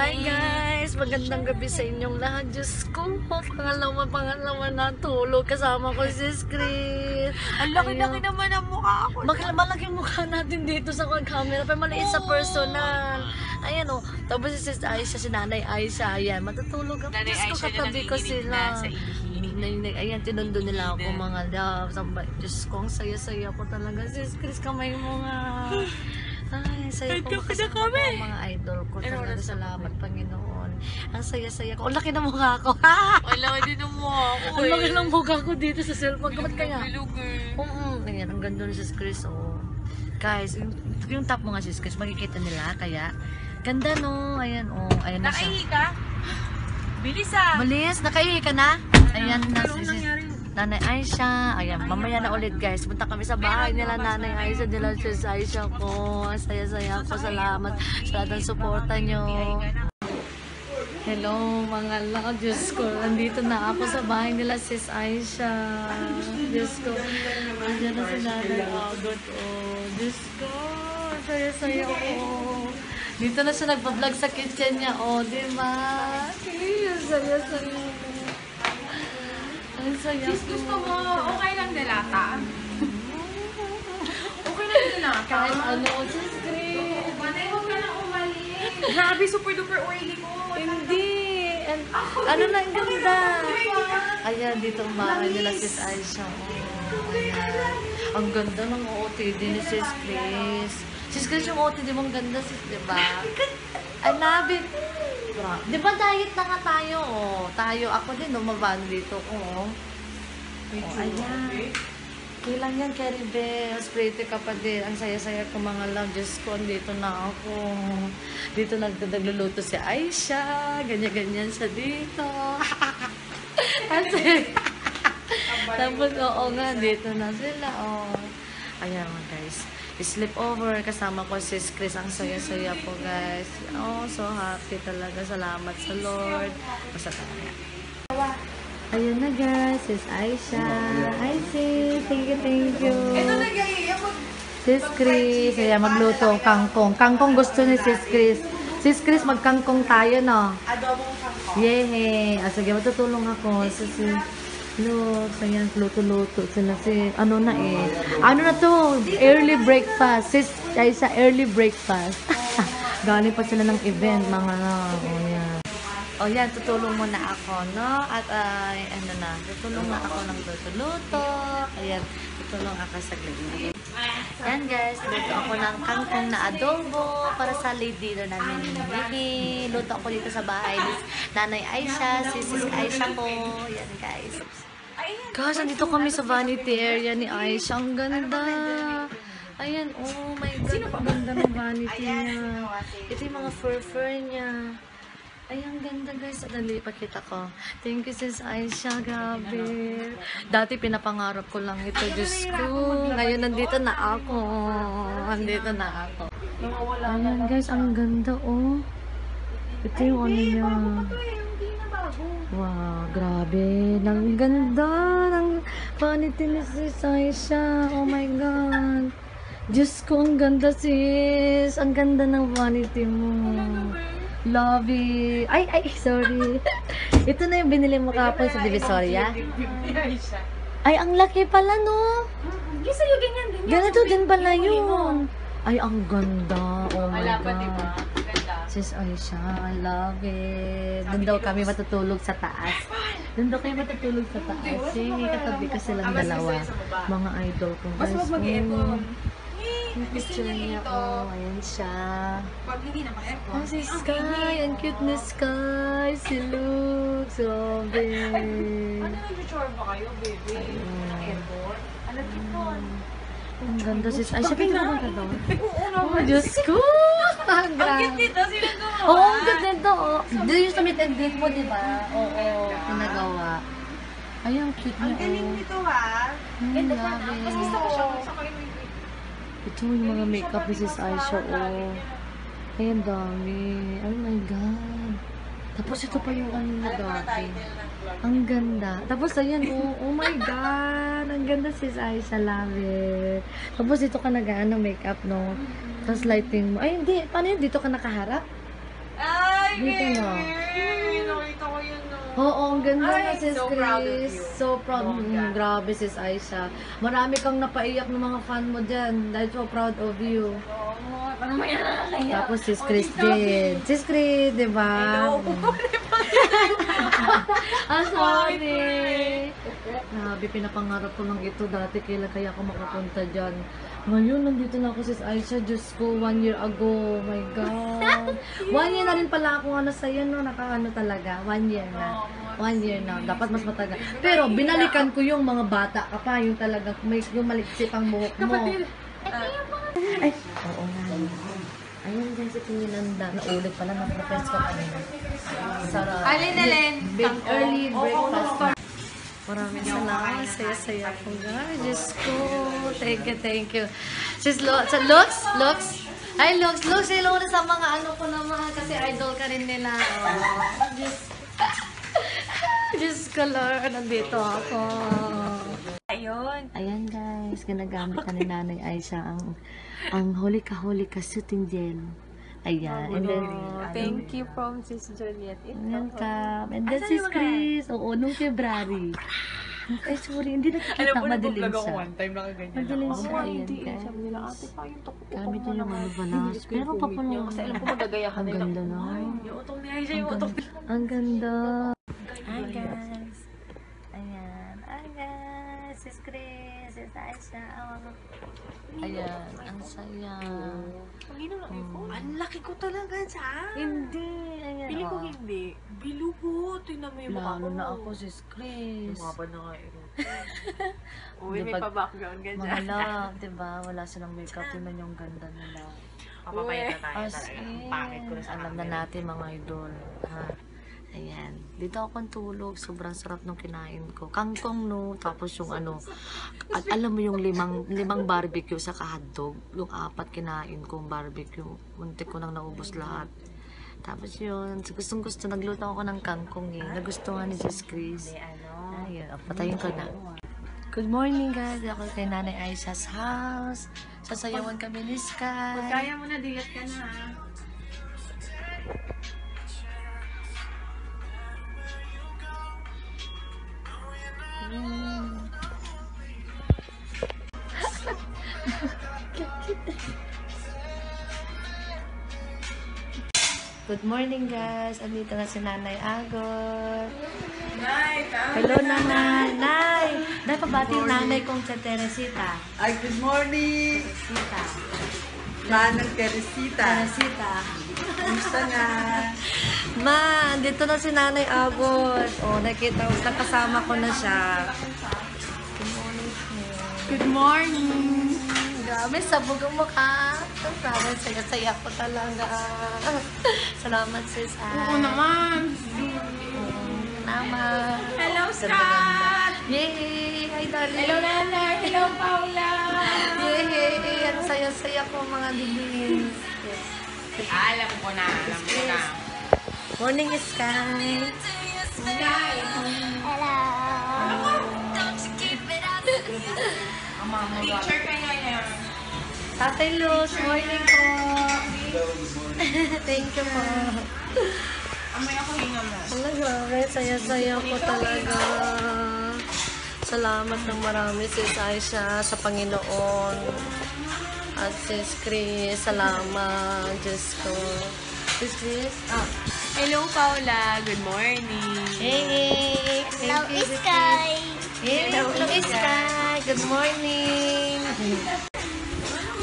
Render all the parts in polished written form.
Hi guys! Magandang gabi sa inyong lahat. Diyos ko, pangalawa na tulog. Kasama ko si Chris. Ang laki-laki naman ang mukha ko. Malaki mukha natin dito sa camera. Pero maliit sa personal. Ayan o. Tapos si Sis Aisha, si Nanay Aisha. Ayan, matutulog ako. Nanay Diyos ko, Aisha katabi ko sila. Ayan, tinundo nila ako mga love. Diyos ko, ang saya-saya ko talaga. Sis Chris, kamay mo nga. Ay, saya ko makasama ko ang mga idol ko. Talaga salamat, Panginoon. Ang saya-saya ko. Ang laki na mukha ko. Ang laki din ng mukha ko. Ang laki ng mukha ko dito sa cellphone. Kamat kaya? Bilog eh. Ayan, ang ganda ni Sis Chris. Oh. Guys, yung top mo nga Sis Chris, makikita nila. Kaya, ganda no. Ayan, oh. Ayan na siya. Nakaihi ka? Bilis ah. Bilis, nakaihi ka na? Ayan na si Nanay Aisha. Ayan, mamaya na ulit guys. Punta kami sa bahay nila Nanay Aisha, nila Sis Aisha ko. Saya-saya ko. Salamat sa lahat ng suporta nyo. Hello mga love. Diyos ko, nandito na ako sa bahay nila Sis Aisha. Diyos ko, nandiyan na si Nanay Agot. Oh, Diyos ko, saya-saya ko. Dito na siya nagpa-vlog sa kitchen niya. Oh, diba? Saya-saya. Ang saya Sis, gusto mo, okay lang dalata. Okay lang dalata. Kahit ano, Sis Chris. Panay, huwag ka na umalis. Grabe, super duper oily ko. Hindi. Ano na, ang ganda. Ayan, dito ang bahay nila Sis Aisha. Oh, ayan. Ang ganda ng OOTD ni Sis Chris. Sis Chris, yung OOTD mo ang ganda, sis, diba? I love it. Di ba diet na nga tayo, oh. Tayo, ako din, umaban dito ko, oh. Oh, ayan. Kailan yan, Carrie Bells. Pretty ka pa din. Ang saya-saya ko mga love. Diyos ko, dito na ako. Dito nagluluto si Aisha. Ganyan-ganyan siya dito. Tapos, oo nga, dito na sila, oh. Ayan mga guys. Sleep over. Kasama ko si Chris. Ang saya-saya po guys. Oh, so happy talaga. Salamat sa Lord. Basta talaga. Ayan na guys. Sis Aisha. Hi sis. Thank you. Ito na guys. Sis Chris. Ayan, magluto. Kangkong. Kangkong gusto ni Sis Chris. Sis Chris, magkangkong tayo, no? Adobong kangkong. Yehey. Sige, matutulong ako. Sis look, ayan, luto-luto sila si, ano na eh. Ano na to? Early breakfast. Sis, ay sa early breakfast. Galing pa sila ng event, mga, oh yan. O yan, tutulong muna ako, no? At, ano na, tutulong na ako ng luto-luto. Ayan, tutulong ako sa gagawin. Yan guys, luto ako ng kangkong na adobo para sa late dinner namin ni Vicky. Luto ako dito sa bahay ni Nanay Aisha, Sis Aisha ko. Yan guys. Guys, nandito kami sa vanity area ni Aisha. Ang ganda. Ayan, oh my God. Ang ganda ng vanity niya. Ito yung mga fur niya. Ay, ang ganda guys. Dali, pakita ko. Thank you, Sis Aisha. Grabe. Dati pinapangarap ko lang ito. Diyos ko. Ngayon, nandito na ako. Nandito na ako. Ayan guys, ang ganda oh. Ito yung ano niya. Wow, grabe. Ang ganda ng vanity ni Sis Aisha. Oh my God. Diyos ko, ang ganda sis. Ang ganda ng vanity mo. Love it. Ay, sorry. Ito na yung binili mo kapon sa Divisoria. Ay, ang laki pala, no? Yung sa'yo, ganyan. Ganito din pala yun. Ay, ang ganda. Oh my God. Sis Aisha, I love it. Doon daw kami matutulog sa taas. Doon daw kayo matutulog sa taas. Sige, katabi ka silang dalawa. Mga idol ko. Mas Guys, mag-aircon. yung picture niya, oh, ayan siya. Pag hindi na ma-aircon. Oh, si Sky. Ang cute ni Sky. Si Luke. Sobe. Ano nag-chore ba kayo, baby? Aircon? Ano aircon? Ang ganda sis. Ay, siya pinagawa ka daw. Oo Oh, Diyos ko. Ang Ang cute nito, sila gumawa. Oo, ang ganda nito. Oh. Dito yung sa meet and greet mo, di ba? Oo, pinagawa. Ay, ang cute niya. Ang galing nito ha. Ganda pa. Mas gusto ko siya kung sa kayo may Ito yung mga makeup ni Sis Aisha, oh. Ay, ang dami. Oh my God. Tapos ito pa yung ano na dati. Ang ganda. Tapos ayan, oh my God. Ang ganda Sis Aisha, love it. Tapos dito ka nag-ano makeup, no? Tapos lighting mo. Ay, hindi. Paano yun? Dito ka nakaharap? Ay, Dito na. Nakita ko yun, no. Oo, ang ganda na sis So proud of Chris. you. So proud. Bongga. Grabe sis Aisha. Marami kang napaiyak ng mga fan mo dyan. Dahil so proud of you. Oo, parang may nakakaya. Tapos sis Chris din. Sis Chris, di ba? Ah, sorry. Grabe, pinapangarap ko lang ito dati. Kailan kaya ako makapunta dyan? Ngayon, nandito na ako sis Aisha. Diyos ko, 1 year ago. Oh my God. 1 year na rin pala ako ano sa'yo, no? Nakaano talaga. 1 year na. 1 year na. Dapat mas matagal. Pero, binalikan ko yung mga bata ka pa. Yung talagang, yung maliksip ang buhok mo. Ay, oo nga. Ayun guys, ito yung nanda. Naulit pala ng professor ko kanina. Sarap. Alin. Big early breakfast. Maraming salamat. Saya-saya ko guys. Diyos ko. Thank you. Sis Lux. Ay, Lux. Hello na sa mga ano ko naman. Kasi idol ka rin nila. Oh, Diyos ko, Lord. Nandito ako. Ayun. Ayan guys, ginagamit na ni Nanay Aisha ang Holy ka shooting gel. Ayan. And then, Thank you from Sis Juliet. welcome. And then sis Chris. Oo, nung February. Ay, sorry. Hindi nakikita. Madilim siya. time nakaganyan. Madilim siya. Ayan guys. Sabi nila, ate pa yung tukot Gamit niya yung ano balas. Pero pa pala. Kasi alam ko magagaya ka Ang nila. ganda na. Yung utong ni Aisha, yung utong. Ang ganda. Hi guys! Ayan. Hi guys! Sis Chris! Sis Aisha! Ayan. Ang saya. Ang ginoo ng iPhone. Ang laki ko talaga siya. Hindi. Ayan. Pili ko hindi. Bilugo. Tingnan mo yung mukha ko. Lalo na ako sis Chris. Lumabad na nga ito. Uy, Di may ba- pa-background ka Mga dyan. love, diba? Wala silang makeup. Tingnan yung ganda nila. Papapayat na tayo As talaga. in, Ang pangit ko na sa alam na natin mga idol. Ha? Ayan. Dito ako tulog. Sobrang sarap nung kinain ko. Kangkong no. Tapos yung ano. At alam mo yung limang barbecue sa hotdog. Yung 4 kinain kong barbecue. Muntik ko nang naubos lahat. Tapos yun. Gustong gusto. Nagluto ako ng kangkong eh. Nagustuhan ni Sis Chris. Ayun. Patayin ko na. Good morning guys. Ako kay Nanay Aisha's house. Sasayawan kami ni Sky. Kaya mo na, dilat ka na. Good morning guys. Andito na si Nanay Agor. Nay, Hello Nanay. Nay. Dahil pabati yung nanay kong sa Teresita. Ay, good morning! Teresita. Manang Teresita. Teresita. Kumusta na? Ma, andito na si Nanay Agor. Oh, nakita ko. Nakasama ko na siya. Good morning. Good morning. Grabe, sabog ang mukha. Grabe, saya-saya ko talaga. Salamat sis. Oo naman. Naman. Hello, Scott. Yay! Hi, darling. Hello, Nanay. Hello, Paula. Yay! Ang saya-saya ko mga bibis. Alam ko na. Morning, Sky. Teacher ka ngayon. Tatay Luz, morning po. Thank you po. Amay ako hinga mo. Wala, grabe. Saya-saya ko talaga. Salamat ng marami sis Aisha sa Panginoon. At sis Chris, salamat. Diyos ko. Sis Chris? Hello, Paula. Good morning. Hey! Hello, Sky! Hey, hello, Sky! Good morning!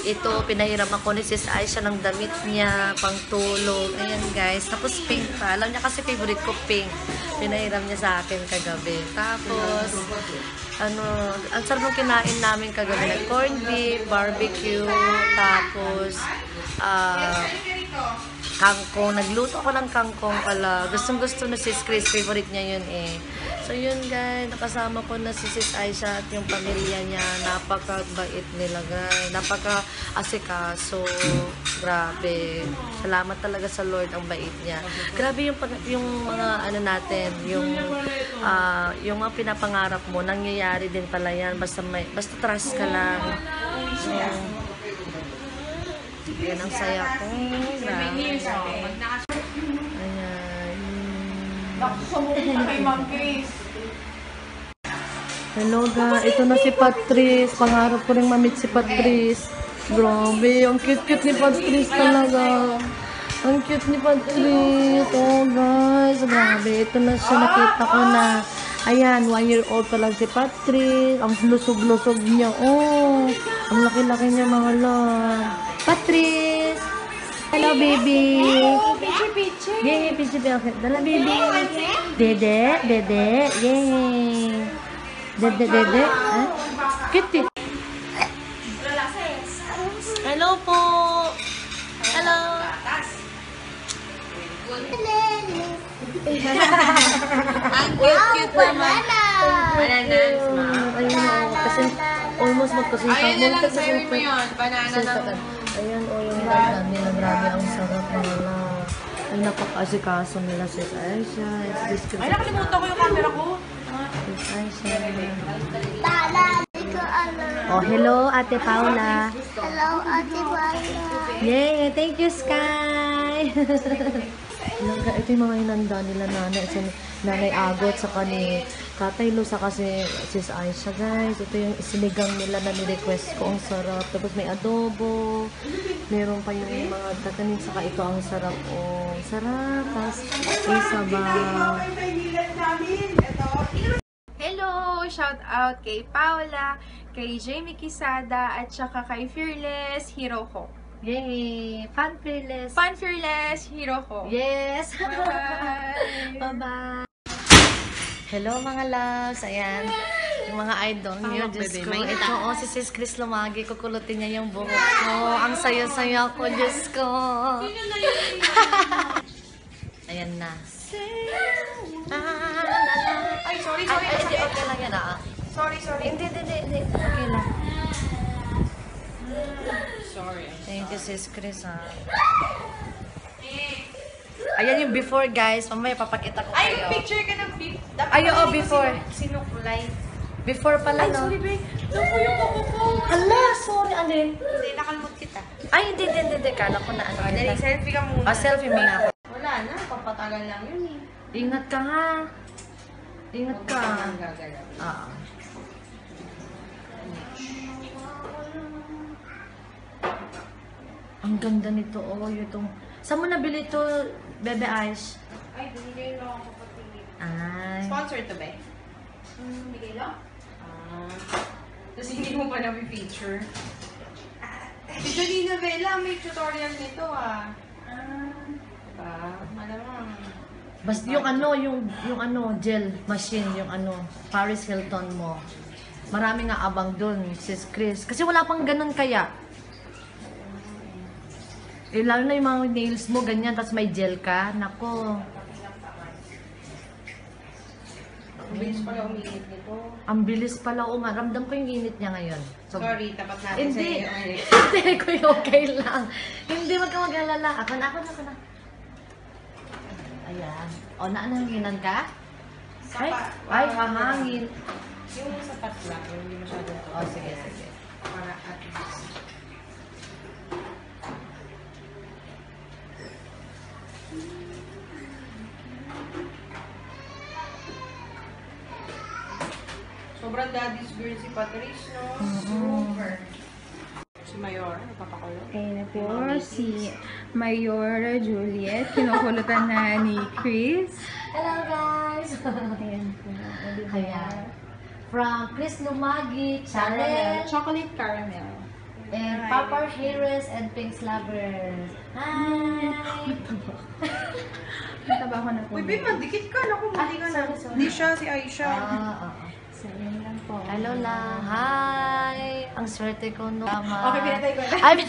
Ito, pinahiram ako ni Sis Aisha ng damit niya, pang tulog. Ayan guys. Tapos pink pa. Alam niya kasi favorite ko pink. Pinahiram niya sa akin kagabi. Tapos, ano, ang sarap ng kinain namin kagabi. Corned beef, barbecue, tapos, kangkong. Nagluto ako ng kangkong pala. Gustong-gusto na Sis Chris. Favorite niya yun eh. So yun guys, nakasama ko na si Sis Aisha at yung pamilya niya. Napakabait nila guys. Napaka-asikaso. Grabe. Salamat talaga sa Lord, ang bait niya. Grabe yung mga ano natin, yung mga pinapangarap mo, nangyayari din pala yan. Basta trust ka lang. So, yan ang saya ko. Grabe. Ayan. Naku, sumukot na kay Ma'am Chris. Hello guys, ito na si Patrice. Pangarap ko rin mamit si Patrice. Grabe, ang cute-cute ni Patrice talaga. Ang cute ni Patrice. Oh guys, grabe. Ito na siya, nakita ko na. Ayan, 1 year old pa lang si Patrice. Ang lusog-lusog niya. Oh, ang laki-laki niya mga love. Patrice! Hello, baby! Pichi-pichi. Yay, pichi-pichi. Dala, baby. Dede, dede. Yay. Dede, dede. Eh? Kitty. Hello po. Hello. Ang cute naman. Bananas, ma'am. Ayun na, kasi almost magkasing Ayun na lang, sa'yo mo yun. Banana lang. Ayan, o yung vlog nila. Grabe, ang sarap nila. Ay, napaka-asikaso nila sis Aisha. Ay, nakalimutan ko yung camera ko. Sis Aisha. Tala, di ko alam. Oh, hello, Ate Paula. Hello, Ate Paula. Yay! Thank you, Sky! Ito yung mga hinanda nila nanay. Nanay Agot, saka ni Tatay Lu, saka si Sis Aisha, guys. Ito yung sinigang nila na ni-request ko. Ang sarap. Tapos may adobo. Meron pa yung mga tatanin, saka ito ang sarap. Oh, sarap. Tapos may sabaw. Hello! Shout out kay Paula, kay Jamie Quisada, at saka kay Fearless Hero ko. Yay! Fun fearless. Fun Fearless Hero ko. Yes! Bye! Bye-bye! Hello mga loves! Ayan, yung mga idol nyo, Diyos ko. Ito, oh, si Sis Chris Lumagi, kukulutin niya yung buhok ko. Ang sayo-sayo ko, Diyos ko. Ayan na. Ay, sorry. Ay, hindi, okay lang yan, ah. Sorry. Hindi. Okay lang. Sorry. Thank you, Sis Chris, ha. Ayan yung before, guys. Mamaya papakita ko Ay, kayo. picture ka ng beef. Ay, oo, before. Sinukulay. Before pala, Ay, no? sorry, babe. Naku, yung kuko ko. Hala, sorry, alin? Hindi, nakalimut kita. Ay, hindi. Kala ko na ano. Dali, selfie ka muna. Ah, selfie muna ako. Wala na, papatagal lang yun eh. Ingat ka, ha? Ingat ka. Ang gagalaw. Ah. Ang ganda nito, oh. Itong... Saan mo nabili ito, Bebe Ice? Ay, binigay lang ako kapatid. Ay. Sponsor to, be? Bigay lang? Tapos hindi mo pa na-feature. Si Jolina Vela, may tutorial nito Diba? Malamang. Basta yung ano, yung ano, gel machine, yung ano, Paris Hilton mo. Marami nga abang dun, Sis Chris. Kasi wala pang ganun kaya. Eh, lalo na yung mga nails mo, ganyan, tapos may gel ka. Nako. Ang bilis pala umiinit nito. Ang bilis pala, o nga. Ramdam ko yung init niya ngayon. So, Sorry, tapat natin Hindi. sa iyo. Hindi ko yung okay lang. Hindi, wag ka mag-alala. Ako na. Ayan. O, naananginan ka? Ay, hahangin. Yung sapat lang, yung hindi masyadong to. O, sige. Para at least. Sobrang daddy's girl si Patrice, no? Super. Si Mayor, nagpapakulo. And po, si Mayora Juliet, kinukulutan na ni Chris. Hello, guys! Ayan po. Ayan. From Chris Lumagi Channel. Chocolate caramel. And Papa Harris and Pink's Lovers. Hi! Mataba ko na po. Uy, babe, mandikit ka. Naku, mali ka na. sorry. Hindi siya, si Aisha. So, yun lang po. Hello la. Hi! Ang swerte ko no. Okay, pinatay ko na. Ay,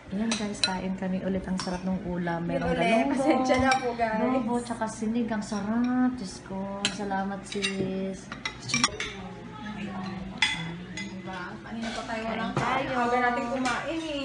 ayan guys, kain kami ulit. Ang sarap ng ulam. Merong galunggo. Pasensya na po, guys. Adobo, tsaka sinig. Ang sarap. Diyos ko. Salamat sis. Diba? Kanina pa tayo walang Kain tayo. Aga natin kumain eh.